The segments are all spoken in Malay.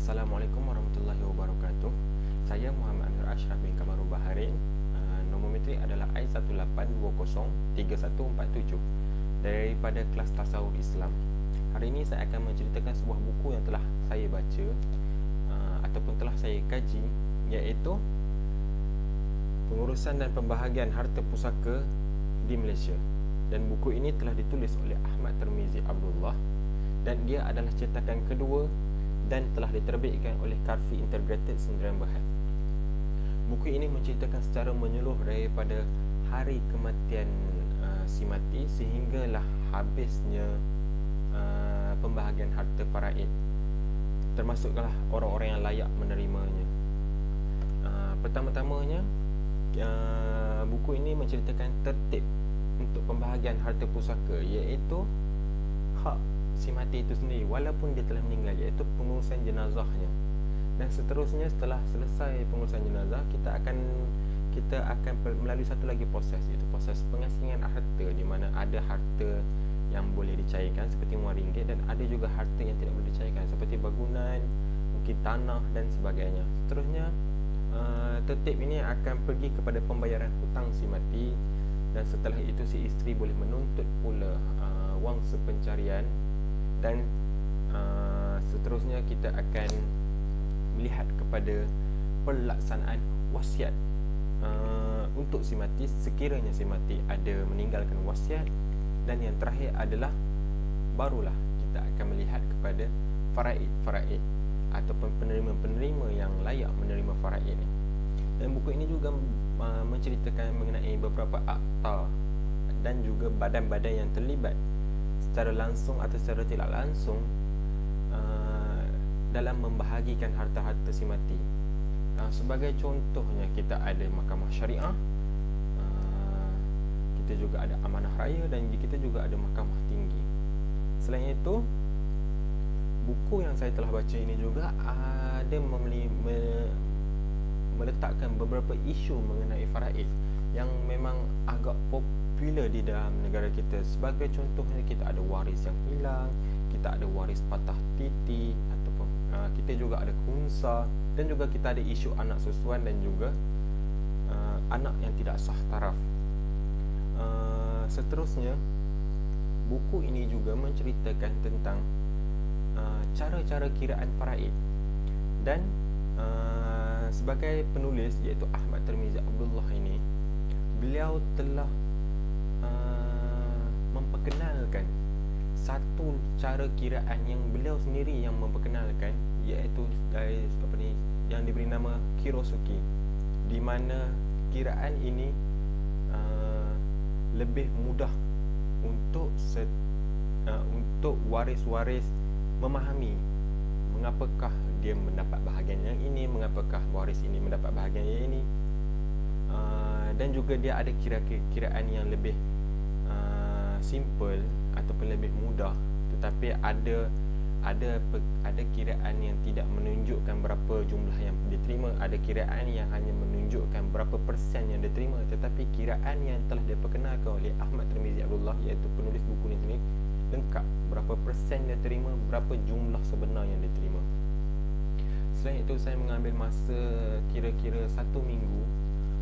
Assalamualaikum warahmatullahi wabarakatuh. Saya Muhammad Amir Ashraf bin Kamaru Baharin. Nombor metrik adalah I18203147 daripada kelas Tasawuf Islam. Hari ini saya akan menceritakan sebuah buku yang telah saya baca ataupun telah saya kaji, iaitu Pengurusan dan Pembahagian Harta Pusaka di Malaysia. Dan buku ini telah ditulis oleh Ahmad Tirmizi Abdullah, dan dia adalah cetakan kedua dan telah diterbitkan oleh Karfi Integrated Sendirian Berhad. Buku ini menceritakan secara menyeluruh daripada hari kematian si mati sehinggalah habisnya pembahagian harta faraid, termasuklah orang-orang yang layak menerimanya. Pertama-tamanya, buku ini menceritakan tertib untuk pembahagian harta pusaka, iaitu hak si mati itu sendiri walaupun dia telah meninggal, iaitu pengurusan jenazahnya. Dan seterusnya, setelah selesai pengurusan jenazah, kita akan melalui satu lagi proses, iaitu proses pengasingan harta, di mana ada harta yang boleh dicairkan seperti RM1 dan ada juga harta yang tidak boleh dicairkan seperti bangunan, mungkin tanah dan sebagainya. Seterusnya, tertib ini akan pergi kepada pembayaran hutang si mati, dan setelah itu si isteri boleh menuntut pula wang sepencarian. Dan seterusnya kita akan melihat kepada pelaksanaan wasiat untuk si mati sekiranya si mati ada meninggalkan wasiat. Dan yang terakhir adalah barulah kita akan melihat kepada faraid ataupun penerima-penerima yang layak menerima faraid ini. Dan buku ini juga menceritakan mengenai beberapa akta dan juga badan-badan yang terlibat secara langsung atau secara tidak langsung dalam membahagikan harta-harta si mati. Sebagai contohnya, kita ada mahkamah syariah, kita juga ada amanah raya, dan kita juga ada mahkamah tinggi. Selain itu, buku yang saya telah baca ini juga ada meletakkan beberapa isu mengenai faraid yang memang agak popular di dalam negara kita. Sebagai contohnya, kita ada waris yang hilang, kita ada waris patah titi, ataupun kita juga ada khunsa, dan juga kita ada isu anak susuan dan juga anak yang tidak sah taraf. Seterusnya, buku ini juga menceritakan tentang cara-cara kiraan faraid. Dan sebagai penulis, iaitu Ahmad Tirmizi Abdullah ini, beliau telah memperkenalkan satu cara kiraan yang beliau sendiri yang memperkenalkan, iaitu dari yang diberi nama Kirosuki, di mana kiraan ini lebih mudah untuk waris-waris memahami mengapakah dia mendapat bahagian yang ini, mengapakah waris ini mendapat bahagian yang ini. Dan juga dia ada kiraan yang lebih simple ataupun lebih mudah, tetapi ada kiraan yang tidak menunjukkan berapa jumlah yang diterima, ada kiraan yang hanya menunjukkan berapa persen yang diterima. Tetapi kiraan yang telah diperkenalkan oleh Ahmad Tirmizi Abdullah, iaitu penulis buku ini sendiri, lengkap berapa persen dia terima, berapa jumlah sebenar yang diterima. Selain itu, saya mengambil masa kira-kira 1 minggu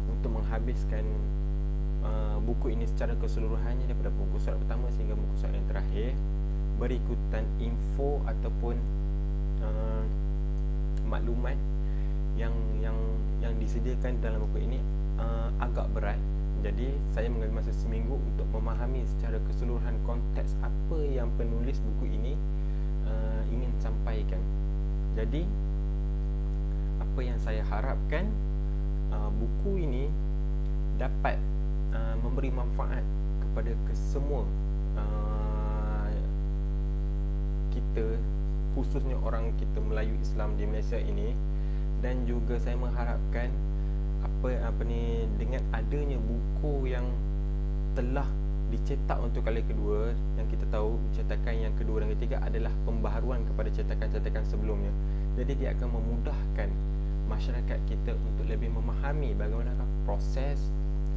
untuk menghabiskan buku ini secara keseluruhannya, daripada muka surat pertama sehingga muka surat yang terakhir, berikutan info ataupun maklumat yang disediakan dalam buku ini agak berat. Jadi saya mengambil masa seminggu untuk memahami secara keseluruhan konteks apa yang penulis buku ini ingin sampaikan. Jadi apa yang saya harapkan, buku ini dapat memberi manfaat kepada kesemua kita, khususnya orang kita Melayu Islam di Malaysia ini. Dan juga saya mengharapkan dengan adanya buku yang telah dicetak untuk kali kedua, yang kita tahu cetakan yang kedua dan ketiga adalah pembaharuan kepada cetakan-cetakan sebelumnya. Jadi dia akan memudahkan masyarakat kita untuk lebih memahami bagaimanakah proses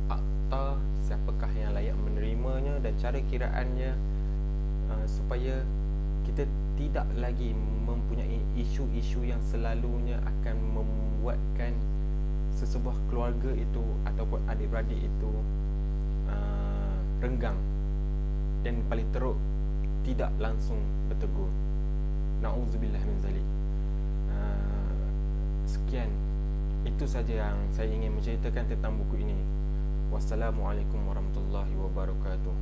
akta, siapakah yang layak menerimanya, dan cara kiraannya, supaya kita tidak lagi mempunyai isu-isu yang selalunya akan membuatkan sesebuah keluarga itu ataupun adik-beradik itu renggang, dan paling teruk tidak langsung bertegur. Na'udzubillah min zalik. Sekian, itu saja yang saya ingin menceritakan tentang buku ini. Wassalamualaikum warahmatullahi wabarakatuh.